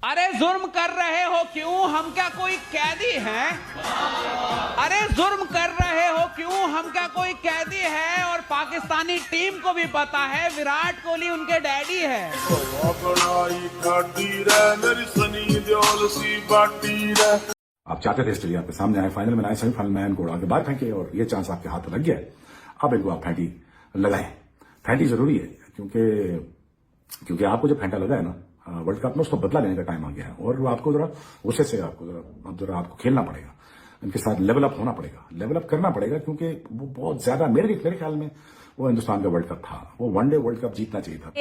अरे जुर्म कर रहे हो क्यों? हम क्या कोई कैदी हैं? अरे जुर्म कर रहे हो क्यों? हम क्या कोई कैदी है? और पाकिस्तानी टीम को भी पता है विराट कोहली उनके डैडी है। आप चाहते थे ऑस्ट्रेलिया के सामने आए, फाइनल में आए, सेमीफाइनल में इनको उड़ा के बाहर फेंके और ये चांस आपके हाथ लग गया है। अब इनको आप फैंटी लगाएं। फैंटी जरूरी है क्योंकि आपको जब फैंटा लगा है ना वर्ल्ड कप में, उसको बदला लेने का टाइम आ गया है और आपको जरा गुस्से से आपको खेलना पड़ेगा, इनके साथ लेवल अप होना पड़ेगा, लेवल अप करना पड़ेगा, क्योंकि वो बहुत ज्यादा मेरे ख्याल में वो हिंदुस्तान का वर्ल्ड कप था, वो वनडे वर्ल्ड कप जीतना चाहिए था।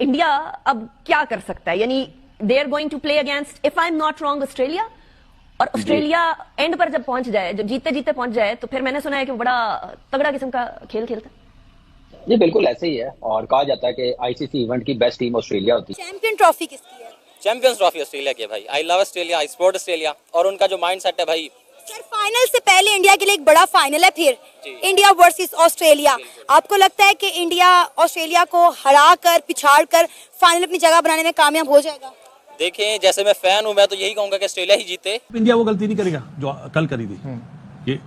इंडिया अब क्या कर सकता है? यानी they are going to play against, if I am not wrong, Australia. और ऑस्ट्रेलिया एंड पर जब पहुंच जाए, जब जीते जीते पहुंच जाए, तो फिर मैंने सुना है कि वो बड़ा तगड़ा किस्म का खेल खेलता है। जी बिल्कुल ऐसे ही है, और कहा जाता है कि आईसीसी इवेंट की बेस्ट टीम ऑस्ट्रेलिया होती है। चैंपियन ट्रॉफी किसकी है? चैंपियंस ट्रॉफी ऑस्ट्रेलिया की है भाई। I love Australia, I support Australia, और उनका जो माइंडसेट है भाई। सर फाइनल से पहले इंडिया के लिए एक बड़ा फाइनल है, फिर इंडिया वर्सेस ऑस्ट्रेलिया। आपको लगता है कि इंडिया ऑस्ट्रेलिया को हरा कर, पिछाड़ कर फाइनल अपनी जगह बनाने में कामयाब हो जाएगा? देखें, जैसे मैं फैन हूं, मैं तो यही कहूंगा कि ऑस्ट्रेलिया ही जीते। इंडिया वो गलती नहीं करेगा जो कल करी थी, ये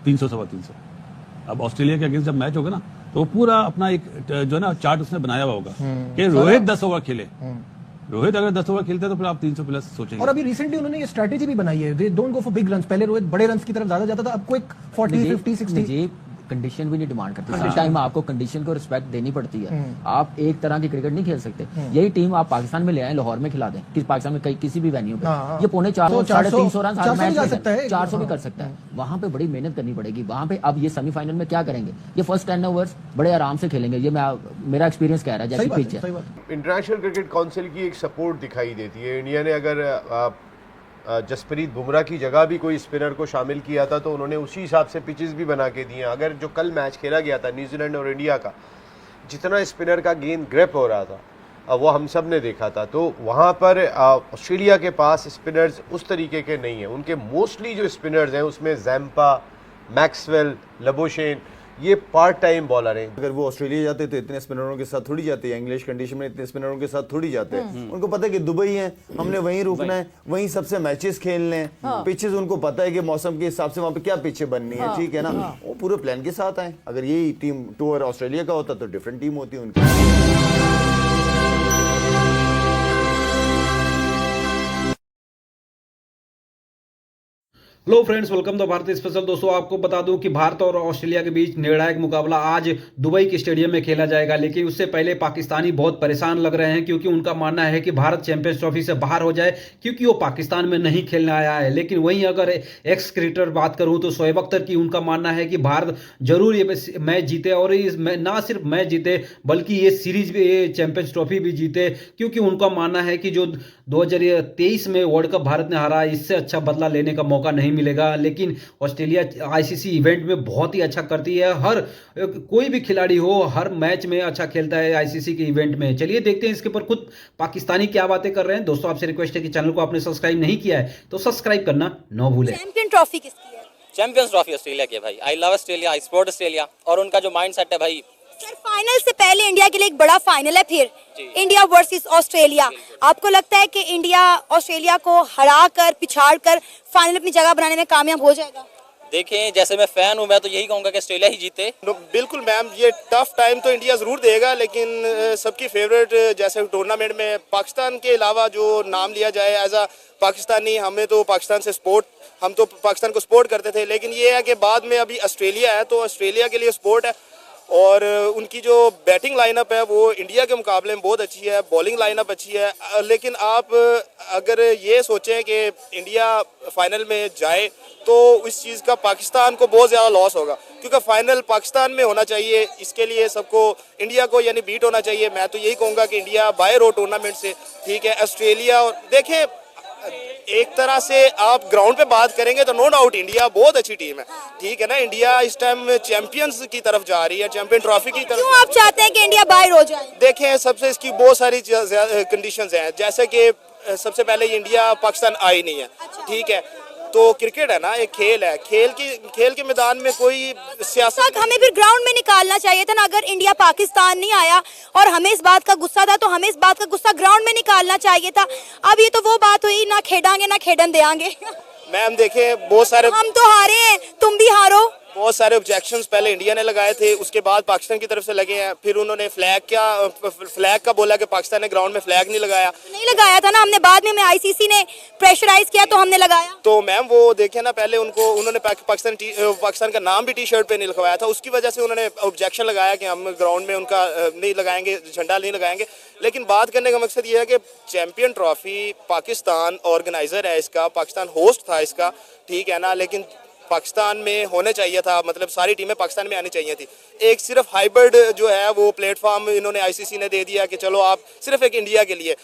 300 सवा 300। अब ऑस्ट्रेलिया के अगेंस्ट जब मैच होगा ना, तो पूरा अपना एक जो है ना चार्ट उसने बनाया हुआ होगा कि रोहित 10 ओवर खेले। रोहित अगर 10 ओवर खेलते हैं तो फिर आप 300 प्लस सोचेंगे। और अभी रिसेंटली उन्होंने ये स्ट्रेटेजी भी बनाई है, they don't go for big runs. पहले रोहित बड़े रन्स की तरफ ज्यादा जाता था, अब कोई 40 50 60 कंडीशन भी नहीं डिमांड करती। इस टाइम आपको कंडीशन को रिस्पेक्ट देनी पड़ती है। आप एक तरह की क्रिकेट नहीं खेल सकते। यही टीम आप पाकिस्तान में ले आए, लाहौर में खिला दें, पाकिस्तान में किसी भी वेन्यू पे, ये पौने 400 350 रन 400 भी कर सकता है। वहां पे बड़ी मेहनत करनी पड़ेगी। वहां पे अब ये सेमीफाइनल में क्या करेंगे? ये फर्स्ट 10 ओवर्स बड़े आराम से खेलेंगे। ये मेरा एक्सपीरियंस कह रहा है। जैसे पिच है, इंटरनेशनल क्रिकेट काउंसिल की एक सपोर्ट दिखाई देती है। इंडिया ने अगर जसप्रीत बुमराह की जगह भी कोई स्पिनर को शामिल किया था तो उन्होंने उसी हिसाब से पिचेस भी बना के दिए। अगर जो कल मैच खेला गया था न्यूजीलैंड और इंडिया का, जितना स्पिनर का गेंद ग्रैप हो रहा था वो हम सब ने देखा था, तो वहाँ पर ऑस्ट्रेलिया के पास स्पिनर्स उस तरीके के नहीं हैं। उनके मोस्टली जो स्पिनर्स हैं उसमें जैम्पा, मैक्सवेल, लबोशेन, ये पार्ट टाइम बॉलर हैं। अगर वो ऑस्ट्रेलिया जाते तो इतने स्पिनरों के साथ थोड़ी जाते हैं, इंग्लिश कंडीशन में इतने स्पिनरों के साथ थोड़ी जाते हैं। उनको पता है कि दुबई है, हमने वहीं रुकना है, वहीं सबसे मैचेस खेलने हैं। पिचेस उनको पता है कि मौसम के हिसाब से वहाँ पे क्या पिचें बननी है, ठीक है ना। वो पूरे प्लान के साथ आए। अगर यही टीम टूर ऑस्ट्रेलिया का होता तो डिफरेंट टीम होती उनकी। Hello friends, welcome to Bharat special. दोस्तों आपको बता दूं कि भारत और ऑस्ट्रेलिया के बीच निर्णायक मुकाबला आज दुबई के स्टेडियम में खेला जाएगा। लेकिन उससे पहले पाकिस्तानी बहुत परेशान लग रहे हैं, क्योंकि उनका मानना है कि भारत चैंपियंस ट्रॉफी से बाहर हो जाए, क्योंकि वो पाकिस्तान में नहीं खेलने आया है। लेकिन वहीं अगर एक्स क्रिकेटर बात करूं तो शोएब अख्तर की उनका मानना है कि भारत जरूर ये मैच जीते, और ना सिर्फ मैच जीते बल्कि ये सीरीज भी, ये चैंपियंस ट्रॉफी भी जीते, क्योंकि उनका मानना है कि जो 2023 में वर्ल्ड कप भारत ने हारा, इससे अच्छा बदला लेने का मौका नहीं मिलेगा। लेकिन ऑस्ट्रेलिया आईसीसी इवेंट में बहुत ही अच्छा करती है। हर कोई भी खिलाड़ी हो, हर मैच में अच्छा खेलता है आईसीसी के इवेंट में। चलिए देखते हैं इसके ऊपर खुद पाकिस्तानी क्या बातें कर रहे हैं। दोस्तों आपसे रिक्वेस्ट है कि चैनल को आपने सब्सक्राइब नहीं किया है तो सब्सक्राइब करना न भूलें। चैंपियन ट्रॉफी किसकी है? चैंपियंस ट्रॉफी ऑस्ट्रेलिया की है भाई। I love Australia, I support Australia, और उनका जो माइंडसेट है भाई। सर फाइनल से पहले इंडिया के लिए एक बड़ा फाइनल है, फिर इंडिया वर्सेस ऑस्ट्रेलिया। आपको लगता है कि इंडिया ऑस्ट्रेलिया को हरा कर, पिछाड़ कर फाइनल अपनी जगह बनाने में कामयाब हो जाएगा? देखें, jैसे मैं फैन हूं, मैं तो यही कहूंगा कि ऑस्ट्रेलिया ही जीते। बिल्कुल मैम, ये टफ टाइम तो इंडिया ज़रूर देगा, लेकिन सबकी फेवरेट जैसे टूर्नामेंट में पाकिस्तान के अलावा जो नाम लिया जाए एज अ पाकिस्तानी, हमें तो पाकिस्तान से हम तो पाकिस्तान को सपोर्ट करते थे। लेकिन ये है कि बाद में अभी ऑस्ट्रेलिया है तो ऑस्ट्रेलिया के लिए सपोर्ट है, और उनकी जो बैटिंग लाइनअप है वो इंडिया के मुकाबले में बहुत अच्छी है, बॉलिंग लाइनअप अच्छी है। लेकिन आप अगर ये सोचें कि इंडिया फाइनल में जाए तो इस चीज़ का पाकिस्तान को बहुत ज़्यादा लॉस होगा, क्योंकि फाइनल पाकिस्तान में होना चाहिए। इसके लिए सबको इंडिया को यानी बीट होना चाहिए। मैं तो यही कहूँगा कि इंडिया बाय रोड टूर्नामेंट से, ठीक है। ऑस्ट्रेलिया, और देखें एक तरह से आप ग्राउंड पे बात करेंगे तो नो डाउट इंडिया बहुत अच्छी टीम है, ठीक है ना। इंडिया इस टाइम चैंपियंस की तरफ जा रही है, चैंपियन ट्रॉफी की तरफ। क्यों आप चाहते हैं कि इंडिया बाहर हो जाए? देखें, सबसे इसकी बहुत सारी कंडीशंस हैं, जैसे कि सबसे पहले इंडिया पाकिस्तान आई नहीं है, ठीक है। तो क्रिकेट है ना, एक खेल है, खेल के मैदान में कोई सियासत हमें फिर ग्राउंड में निकालना चाहिए था ना। अगर इंडिया पाकिस्तान नहीं आया और हमें इस बात का गुस्सा था, तो हमें इस बात का गुस्सा ग्राउंड में निकालना चाहिए था। अब ये तो वो बात हुई, ना खेडांगे ना खेडन देंगे। मैम देखें, बहुत सारे, हम तो हारे हैं, तुम भी हारो। बहुत सारे ऑब्जेक्शंस पहले इंडिया ने लगाए थे, उसके बाद पाकिस्तान की तरफ से लगे हैं। फिर उन्होंने फ्लैग का बोला कि पाकिस्तान ने ग्राउंड में फ्लैग नहीं लगाया था ना, हमने बाद में आईसीसी ने प्रेशराइज किया तो हमने लगाया। तो मैम वो देखे ना, पहले उन्होंने पाकिस्तान का नाम भी टी शर्ट पे नहीं लिखवाया था, उसकी वजह से उन्होंने ऑब्जेक्शन लगाया कि हम ग्राउंड में उनका नहीं लगाएंगे, झंडा नहीं लगाएंगे। लेकिन बात करने का मकसद ये है कि चैंपियन ट्रॉफी पाकिस्तान ऑर्गेनाइजर है इसका, पाकिस्तान होस्ट था इसका, ठीक है ना, लेकिन पाकिस्तान में होने चाहिए था, मतलब सारी टीमें पाकिस्तान में आनी चाहिए थी। एक सिर्फ हाइब्रिड जो है वो प्लेटफॉर्म इन्होंने आईसीसी ने दे दिया कि चलो आप सिर्फ एक इंडिया के लिए।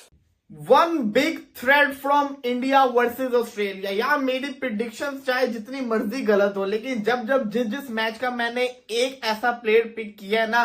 One big thread from India versus Australia. यार मेरी प्रिडिक्शंस चाहे जितनी मर्जी गलत हो, लेकिन जब जिस मैच का मैंने एक ऐसा प्लेयर पिक किया है ना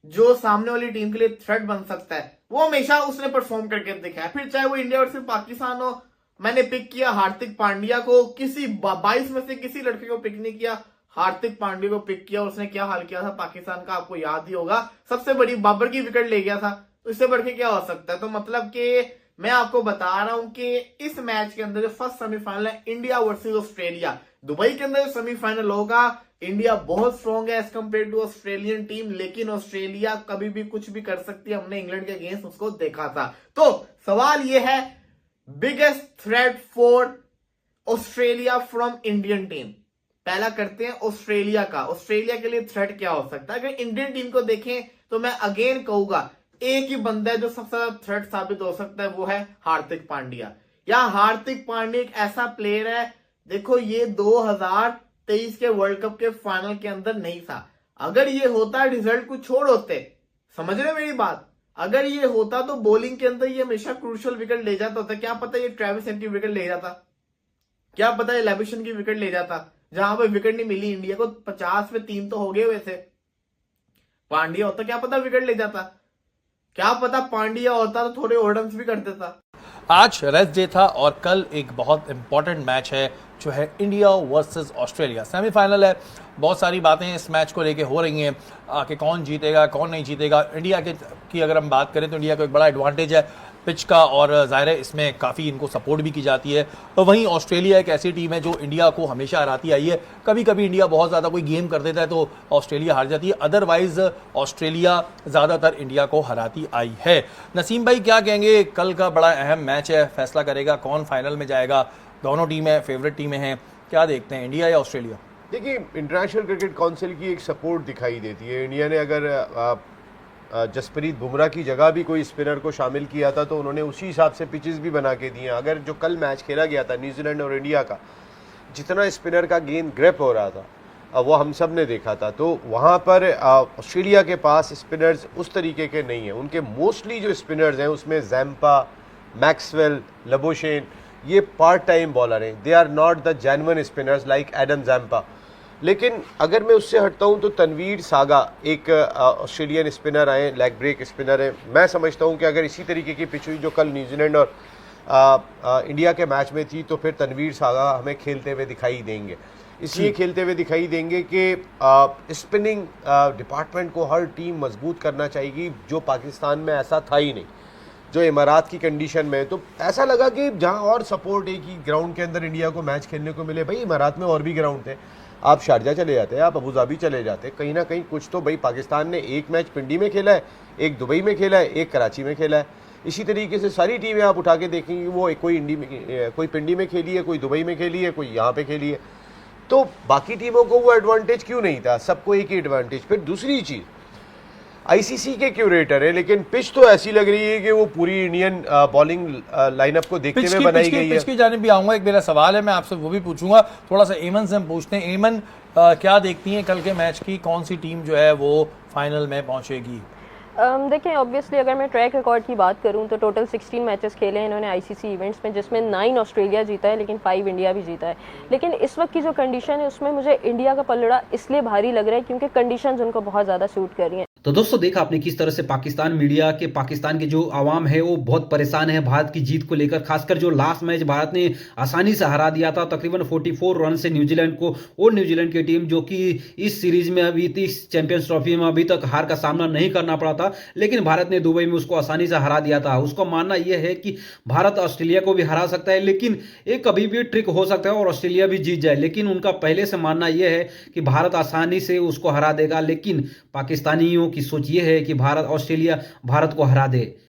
जो सामने वाली टीम के लिए थ्रेट बन सकता है, वो हमेशा उसने परफॉर्म करके दिखाया। फिर चाहे वो इंडिया वर्सेस पाकिस्तान हो, मैंने पिक किया हार्दिक पांड्या को, किसी 22 में से किसी लड़के को पिक नहीं किया, हार्दिक पांड्या को पिक किया। उसने क्या हाल किया था पाकिस्तान का आपको याद ही होगा, सबसे बड़ी बाबर की विकेट ले गया था। तो इससे बढ़ के क्या हो सकता है। तो मतलब कि मैं आपको बता रहा हूं कि इस मैच के अंदर जो फर्स्ट सेमीफाइनल है इंडिया वर्सेस ऑस्ट्रेलिया, दुबई के अंदर जो सेमीफाइनल होगा, इंडिया बहुत स्ट्रॉन्ग है as compare to Australian team, लेकिन ऑस्ट्रेलिया कभी भी कुछ भी कर सकती है। हमने इंग्लैंड के अगेंस्ट उसको देखा था। तो सवाल यह है, biggest threat for Australia from Indian team. पहला करते हैं ऑस्ट्रेलिया का। ऑस्ट्रेलिया के लिए थ्रेट क्या हो सकता है। अगर इंडियन टीम को देखें तो मैं अगेन कहूंगा एक ही बंदा है जो सबसे ज्यादा थ्रेट साबित हो सकता है, वो है हार्दिक पांड्या। या हार्दिक पांड्या एक ऐसा प्लेयर है, देखो ये 2023 के वर्ल्ड कप के फाइनल के अंदर नहीं था। अगर ये होता रिजल्ट कुछ छोड़ होते, समझ रहे मेरी बात, अगर ये होता तो बॉलिंग के अंदर ये हमेशा क्रूशियल विकेट ले जाता होता। क्या पता ये ट्रेविस हेड की विकेट ले जाता, क्या पता ये लेविशन की विकेट ले जाता। जहां पर विकेट नहीं मिली इंडिया को, 50 में 3 तो हो गए हुए थे। पांड्या होता क्या पता विकेट ले जाता, क्या पता पांड्या होता तो थोड़े और रन्स भी कर देता। आज रेस्ट डे था और कल एक बहुत इंपॉर्टेंट मैच है जो है इंडिया वर्सेस ऑस्ट्रेलिया। सेमीफाइनल है, बहुत सारी बातें इस मैच को लेके हो रही हैं कि कौन जीतेगा कौन नहीं जीतेगा। इंडिया की अगर हम बात करें तो इंडिया को एक बड़ा एडवांटेज है पिच का, और ज़ाहिर है इसमें काफ़ी इनको सपोर्ट भी की जाती है। तो वहीं ऑस्ट्रेलिया एक ऐसी टीम है जो इंडिया को हमेशा हराती आई है। कभी कभी इंडिया बहुत ज़्यादा कोई गेम कर देता है तो ऑस्ट्रेलिया हार जाती है, अदरवाइज ऑस्ट्रेलिया ज़्यादातर इंडिया को हराती आई है। नसीम भाई क्या कहेंगे, कल का बड़ा अहम मैच है, फैसला करेगा कौन फाइनल में जाएगा। दोनों टीमें फेवरेट टीमें हैं, क्या देखते हैं इंडिया या ऑस्ट्रेलिया? देखिए, इंटरनेशनल क्रिकेट काउंसिल की एक सपोर्ट दिखाई देती है। इंडिया ने अगर जसप्रीत बुमराह की जगह भी कोई स्पिनर को शामिल किया था तो उन्होंने उसी हिसाब से पिचेस भी बना के दिए। अगर जो कल मैच खेला गया था न्यूजीलैंड और इंडिया का, जितना स्पिनर का गेंद ग्रैप हो रहा था वो हम सब ने देखा था, तो वहाँ पर ऑस्ट्रेलिया के पास स्पिनर्स उस तरीके के नहीं हैं। उनके मोस्टली जो स्पिनर्स हैं उसमें जैम्पा, मैक्सवेल, लबोशेन, ये पार्ट टाइम बॉलर हैं। They are not the genuine spinners like Adam Zampa. लेकिन अगर मैं उससे हटता हूं तो तनवीर सागा एक ऑस्ट्रेलियन स्पिनर आए, लेग ब्रेक स्पिनर है। मैं समझता हूं कि अगर इसी तरीके की पिच हुई जो कल न्यूजीलैंड और इंडिया के मैच में थी तो फिर तनवीर सागा हमें खेलते हुए दिखाई देंगे। इसलिए खेलते हुए दिखाई देंगे कि स्पिनिंग डिपार्टमेंट को हर टीम मजबूत करना चाहिए, जो पाकिस्तान में ऐसा था ही नहीं, जो इमारात की कंडीशन में। तो ऐसा लगा कि जहां और सपोर्ट है कि ग्राउंड के अंदर इंडिया को मैच खेलने को मिले। भाई इमारात में और भी ग्राउंड थे, आप शारजा चले जाते हैं, आप अबू धाबी चले जाते हैं, कहीं ना कहीं कुछ तो भाई पाकिस्तान ने एक मैच पिंडी में खेला है, एक दुबई में खेला है, एक कराची में खेला है। इसी तरीके से सारी टीमें आप उठा के देखेंगे, वो कोई पिंडी में खेली है, कोई दुबई में खेली है, कोई यहाँ पे खेली है। तो बाकी टीमों को वो एडवांटेज क्यों नहीं था, सबको एक ही एडवांटेज। फिर दूसरी चीज़, आईसीसी के क्यूरेटर है, लेकिन पिच तो ऐसी लग रही है कि वो पूरी इंडियन बॉलिंग लाइनअप को देखते हुए बनाई गई है। पिच की जानिब भी आऊंगा, एक मेरा सवाल है, मैं आपसे वो भी पूछूंगा। थोड़ा सा एमन से हम पूछते हैं। एमन, क्या देखती हैं कल के मैच की, कौन सी टीम जो है वो फाइनल में पहुंचेगी? देखिए, ऑब्वियसली अगर मैं ट्रैक रिकॉर्ड की बात करूं तो टोटल 16 मैचेस खेले हैं इन्होंने आईसीसी इवेंट्स में, जिसमें 9 ऑस्ट्रेलिया जीता है लेकिन 5 इंडिया भी जीता है। लेकिन इस वक्त की जो कंडीशन है उसमें मुझे इंडिया का पलड़ा इसलिए भारी लग रहा है क्योंकि कंडीशंस उनको बहुत ज़्यादा सूट कर रही हैं। तो दोस्तों देखा आपने किस तरह से पाकिस्तान मीडिया के, पाकिस्तान के जो आवाम है वो बहुत परेशान है भारत की जीत को लेकर। खासकर जो लास्ट मैच भारत ने आसानी से हरा दिया था तकरीबन 44 रन से न्यूजीलैंड को, और न्यूजीलैंड की टीम जो कि इस सीरीज में अभी इस चैंपियंस ट्रॉफी में अभी तक हार का सामना नहीं करना पड़ा था, लेकिन भारत ने दुबई में उसको आसानी से हरा दिया था। उसका मानना यह है कि भारत ऑस्ट्रेलिया को भी हरा सकता है, लेकिन एक कभी भी ट्रिक हो सकता है और ऑस्ट्रेलिया भी जीत जाए। लेकिन उनका पहले से मानना यह है कि भारत आसानी से उसको हरा देगा, लेकिन पाकिस्तानियों की सोच ये है कि भारत को हरा दे।